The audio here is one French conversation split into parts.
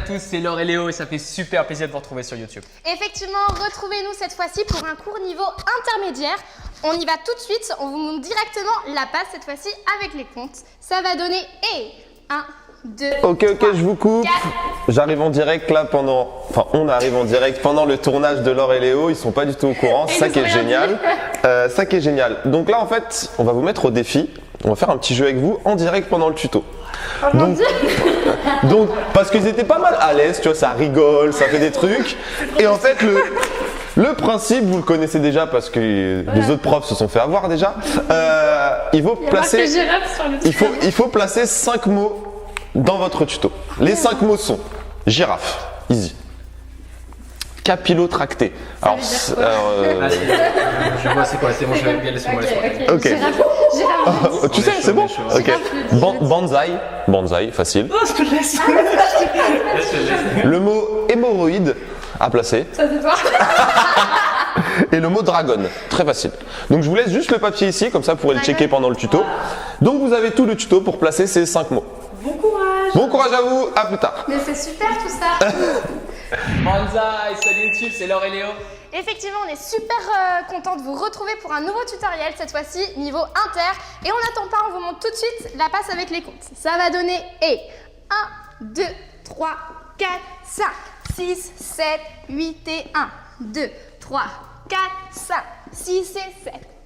tous, c'est Laure et Léo et ça fait super plaisir de vous retrouver sur YouTube. Effectivement, retrouvez-nous cette fois-ci pour un cours niveau intermédiaire. On y va tout de suite, on vous montre directement la passe cette fois-ci avec les comptes. Ça va donner 1, 2, Ok, 3, je vous coupe. 4. J'arrive en direct là on arrive en direct pendant le tournage de Laure et Léo. Ils sont pas du tout au courant, c'est ça qui est génial. Ça qui est génial. Donc là en fait, on va vous mettre au défi. On va faire un petit jeu avec vous en direct pendant le tuto. Donc parce qu'ils étaient pas mal à l'aise, tu vois, ça rigole, ça fait des trucs. Et en fait le principe, vous le connaissez déjà parce que les autres profs se sont fait avoir déjà. Il faut placer 5 mots dans votre tuto. Les 5 mots sont girafe, easy. Capillotracté. Alors, Je vois c'est quoi, c'est bon, je vais bien laisser-moi. ok. Girafe. Tu sais, c'est bon. Ok. Banzai, facile. Oh, je te laisse. Le mot hémorroïde à placer. Ça c'est toi. Et le mot dragon, très facile. Donc je vous laisse juste le papier ici, comme ça vous pourrez le checker pendant le tuto. Donc vous avez tout le tuto pour placer ces 5 mots. Bon courage. Bon courage à vous, à plus tard. Mais c'est super tout ça. Banzai, salut YouTube, c'est Laure et Léo. Effectivement, on est super content de vous retrouver pour un nouveau tutoriel, cette fois-ci niveau inter. Et on n'attend pas, on vous montre tout de suite la passe avec les comptes. Ça va donner 1, 2, 3, 4, 5, 6, 7, 8 et 1, 2, 3, 4, 5, 6 et 7,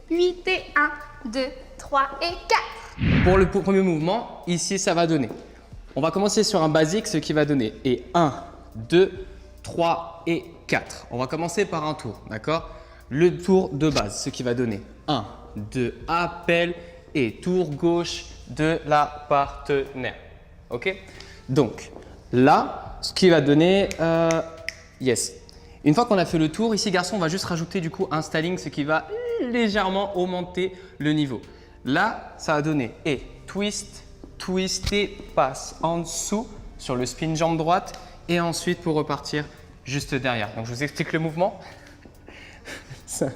8 et 1, 2, 3 et 4. Pour le premier mouvement, ici ça va donner. On va commencer sur un basique, ce qui va donner 1, 2, 3 et 4. On va commencer par un tour, d'accord? Le tour de base, ce qui va donner 1, 2, appel et tour gauche de la partenaire. Ok? Donc là, ce qui va donner, yes. Une fois qu'on a fait le tour, ici garçon, on va juste rajouter du coup un styling, ce qui va légèrement augmenter le niveau. Là, ça va donner twist, twister, passe en dessous sur le spin jambe droite et ensuite pour repartir juste derrière. Donc je vous explique le mouvement. Ça.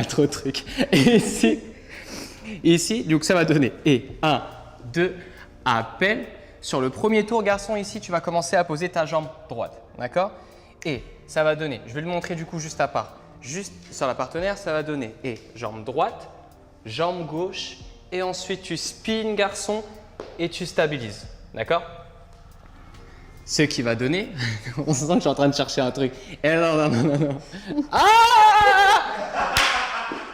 Trop de trucs. Et ici, donc ça va donner 1, 2, appel. Sur le premier tour, garçon, ici, tu vas commencer à poser ta jambe droite. D'accord? Et ça va donner, je vais le montrer du coup juste à part. Juste sur la partenaire, ça va donner jambe droite, jambe gauche et ensuite tu spins, garçon, et tu stabilises. D'accord? Ce qui va donner, on sent que je suis en train de chercher un truc. Et non. Ah!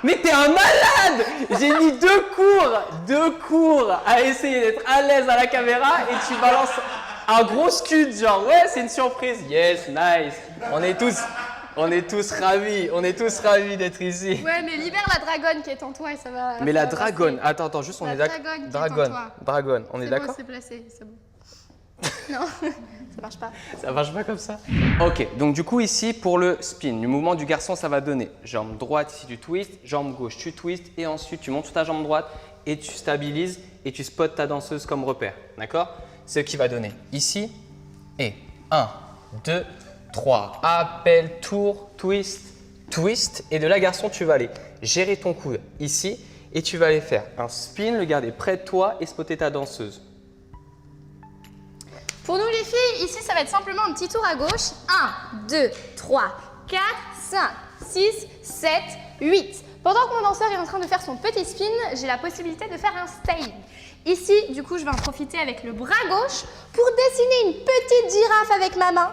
Mais t'es un malade! J'ai mis 2 cours à essayer d'être à l'aise à la caméra et tu balances un gros scud, genre ouais, c'est une surprise. Yes, nice. On est tous ravis d'être ici. Ouais, mais libère la dragonne qui est en toi et ça va. Mais la dragonne, attends, juste on est d'accord. Dragonne, on est d'accord? C'est placé, c'est bon. Non, ça marche pas. Ça marche pas comme ça. Ok, donc du coup ici pour le spin, le mouvement du garçon ça va donner jambe droite ici tu twists, jambe gauche tu twists et ensuite tu montes sur ta jambe droite et tu stabilises et tu spots ta danseuse comme repère. D'accord? Ce qui va donner ici 1, 2, 3, appel, tour, twist, twist et de là garçon tu vas aller gérer ton coude ici et tu vas aller faire un spin, le garder près de toi et spotter ta danseuse. Pour nous les filles, ici ça va être simplement un petit tour à gauche. 1, 2, 3, 4, 5, 6, 7, 8. Pendant que mon danseur est en train de faire son petit spin, j'ai la possibilité de faire un styling. Ici, du coup, je vais en profiter avec le bras gauche pour dessiner une petite girafe avec ma main.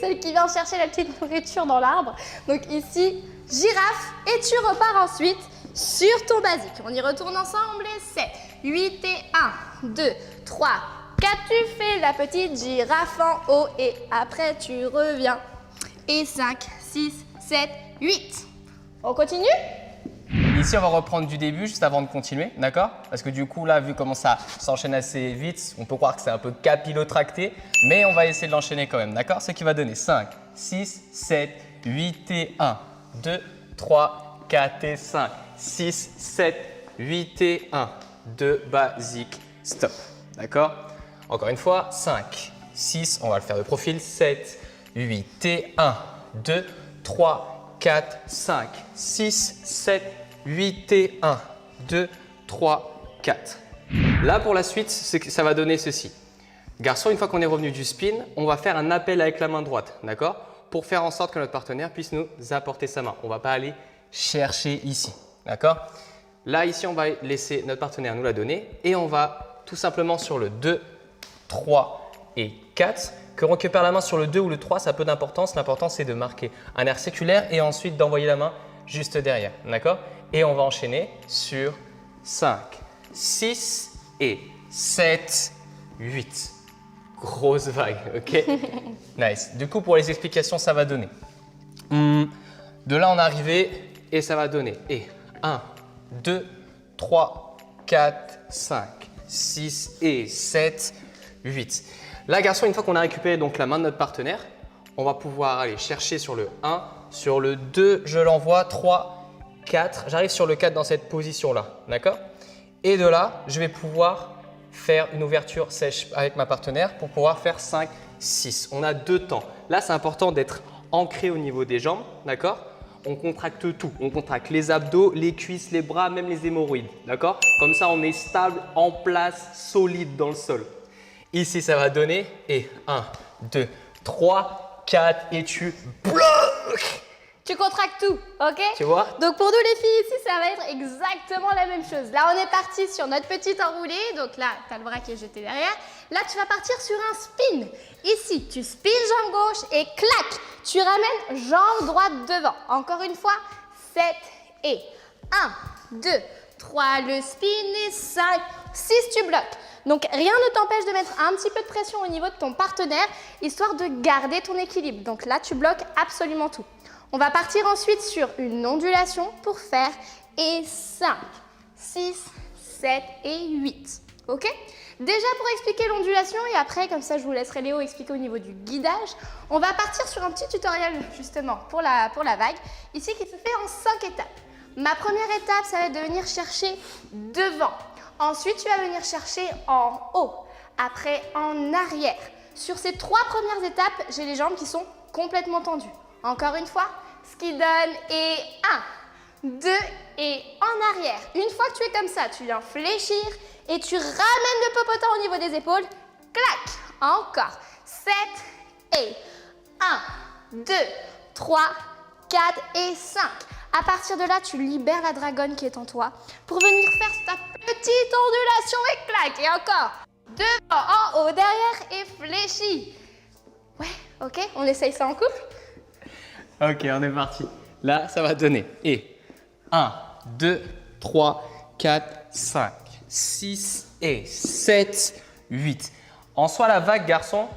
Celle qui vient chercher la petite nourriture dans l'arbre. Donc ici, girafe et tu repars ensuite sur ton basique. On y retourne ensemble. 7, 8 et 1, 2, 3, 4, tu fais la petite girafe en haut et après tu reviens. Et 5, 6, 7, 8. On continue? Ici, on va reprendre du début juste avant de continuer, d'accord? Parce que du coup, là, vu comment ça s'enchaîne assez vite, on peut croire que c'est un peu capillotracté, mais on va essayer de l'enchaîner quand même, d'accord? Ce qui va donner 5, 6, 7, 8 et 1, 2, 3, 4 et 5, 6, 7, 8 et 1, 2, basique, stop, d'accord? Encore une fois, 5, 6, on va le faire de profil, 7, 8 et 1, 2, 3, 4, 5, 6, 7, 8 et 1, 2, 3, 4. Là, pour la suite, ça va donner ceci. Garçon, une fois qu'on est revenu du spin, on va faire un appel avec la main droite, d'accord? Pour faire en sorte que notre partenaire puisse nous apporter sa main. On ne va pas aller chercher ici, d'accord? Là, ici, on va laisser notre partenaire nous la donner et on va tout simplement sur le 2, 3 et 4. Que on récupère la main sur le 2 ou le 3, ça a peu d'importance. L'important, c'est de marquer un air circulaire et ensuite d'envoyer la main juste derrière, d'accord? Et on va enchaîner sur 5, 6 et 7, 8. Grosse vague, ok? Nice. Du coup, pour les explications, ça va donner. De là, on est arrivé et ça va donner. Et 1, 2, 3, 4, 5, 6 et 7, 8. Là, garçon, une fois qu'on a récupéré donc la main de notre partenaire, on va pouvoir aller chercher sur le 1, sur le 2, je l'envoie, 3, 4. J'arrive sur le 4 dans cette position-là, d'accord? Et de là, je vais pouvoir faire une ouverture sèche avec ma partenaire pour pouvoir faire 5, 6. On a 2 temps. Là, c'est important d'être ancré au niveau des jambes, d'accord? On contracte tout. On contracte les abdos, les cuisses, les bras, même les hémorroïdes, d'accord? Comme ça, on est stable, en place, solide dans le sol. Ici, ça va donner et 1, 2, 3, 4 et tu bloques. Tu contractes tout, ok? Tu vois? Donc pour nous les filles ici, ça va être exactement la même chose. Là, on est parti sur notre petite enroulée. Donc là, tu as le bras qui est jeté derrière. Là, tu vas partir sur un spin. Ici, tu spins jambe gauche et clac, tu ramènes jambe droite devant. Encore une fois, 7 et 1, 2, 3, le spin et 5, 6, tu bloques. Donc rien ne t'empêche de mettre un petit peu de pression au niveau de ton partenaire, histoire de garder ton équilibre. Donc là, tu bloques absolument tout. On va partir ensuite sur une ondulation pour faire et 5, 6, 7 et 8. Ok? Déjà pour expliquer l'ondulation et après, comme ça je vous laisserai Léo expliquer au niveau du guidage, on va partir sur un petit tutoriel justement pour la vague, ici qui se fait en 5 étapes. Ma première étape, ça va être de venir chercher devant. Ensuite, tu vas venir chercher en haut, après en arrière. Sur ces 3 premières étapes, j'ai les jambes qui sont complètement tendues. Encore une fois, ce qui donne est 1, 2 et en arrière. Une fois que tu es comme ça, tu viens fléchir et tu ramènes le popotin au niveau des épaules. Clac, encore. 7 et 1, 2, 3, 4 et 5. À partir de là, tu libères la dragonne qui est en toi pour venir faire ta petite ondulation et clac. Et encore. Devant, en haut, derrière et fléchi. Ouais, ok, on essaye ça en couple. Ok, on est parti. Là, ça va donner. Et 1, 2, 3, 4, 5, 6 et 7, 8. En soi, la vague, garçon,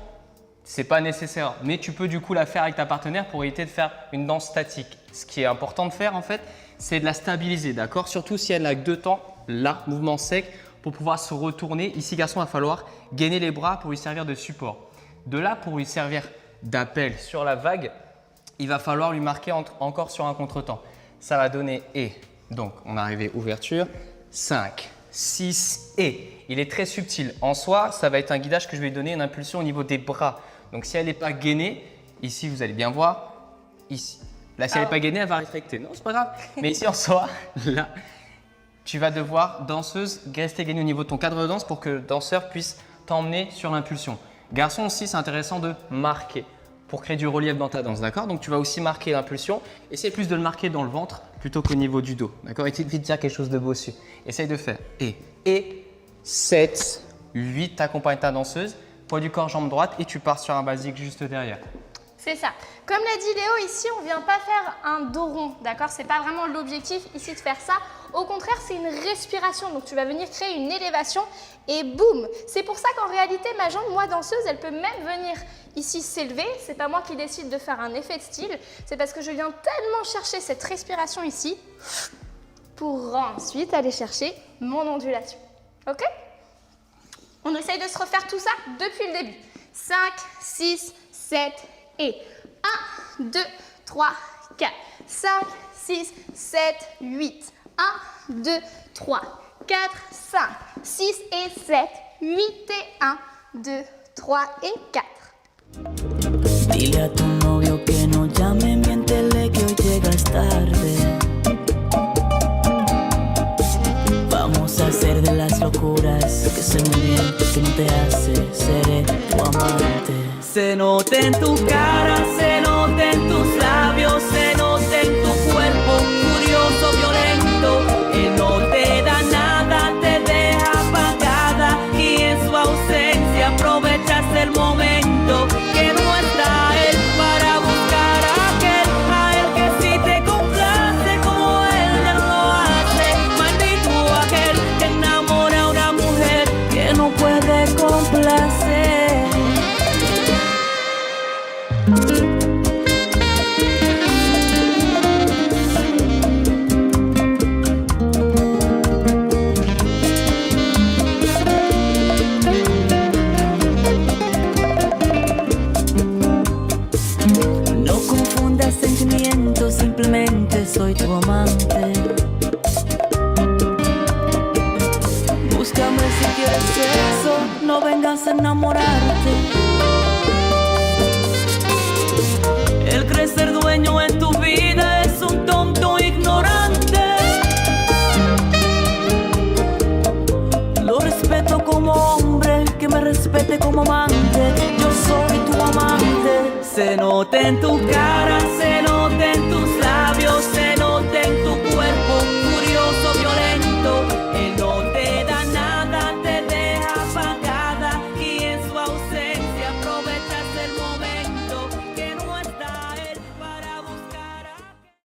c'est pas nécessaire. Mais tu peux du coup la faire avec ta partenaire pour éviter de faire une danse statique. Ce qui est important de faire en fait, c'est de la stabiliser, d'accord? Surtout si elle n'a que 2 temps, là, mouvement sec, pour pouvoir se retourner. Ici, garçon, il va falloir gainer les bras pour lui servir de support. De là, pour lui servir d'appel sur la vague, il va falloir lui marquer encore sur un contretemps. Ça va donner et. Donc, on est arrivé ouverture, 5, 6 et. Il est très subtil. En soi, ça va être un guidage que je vais lui donner une impulsion au niveau des bras. Donc, si elle n'est pas gainée, ici, vous allez bien voir, ici. Là, si elle n'est pas gainée, elle va rétracter. Non, c'est pas grave. Mais ici, en soi, là, tu vas devoir, danseuse, rester gainée au niveau de ton cadre de danse pour que le danseur puisse t'emmener sur l'impulsion. Garçon aussi, c'est intéressant de marquer pour créer du relief dans ta danse, d'accord? Donc, tu vas aussi marquer l'impulsion. Essaye plus de le marquer dans le ventre plutôt qu'au niveau du dos, d'accord? Essaye de dire quelque chose de beau dessus. Essaye de faire et 7, 8, t'accompagnes ta danseuse, poids du corps, jambe droite et tu pars sur un basique juste derrière. C'est ça. Comme l'a dit Léo, ici, on ne vient pas faire un dos rond, d'accord? Ce n'est pas vraiment l'objectif ici de faire ça. Au contraire, c'est une respiration. Donc, tu vas venir créer une élévation et boum! C'est pour ça qu'en réalité, ma jambe, moi, danseuse, elle peut même venir ici s'élever. Ce n'est pas moi qui décide de faire un effet de style. C'est parce que je viens tellement chercher cette respiration ici pour ensuite aller chercher mon ondulation. Ok? On essaye de se refaire tout ça depuis le début. 5, 6, 7 et 1, 2, 3, 4, 5, 6, 7, 8. 1, 2, 3, 4, 5, 6 et 7, 8 et 1, 2, 3 et 4. Dile a tu novio que no llame, miéntele que hoy llegas tarde. Vamos a hacer de las locuras Sé que sé muy bien que no te hace, seré tu amante. Se nota en tu cara, se nota en tus labios, se nota en tu cuerpo curioso, violento, que no te da nada, te deja apagada y en su ausencia aprovechas el momento que no está él para buscar a él que sí te complace como él ya lo hace. Maldito aquel que enamora a una mujer que no puede complacer. No confundas sentimientos, simplemente soy tu amante. Búscame si quieres sexo, no vengas a enamorarte. El crecer dueño en tu vida es un tonto ignorante. Lo respeto como hombre, que me respete como amante. Yo soy tu amante. Se nota en tu cara, se nota en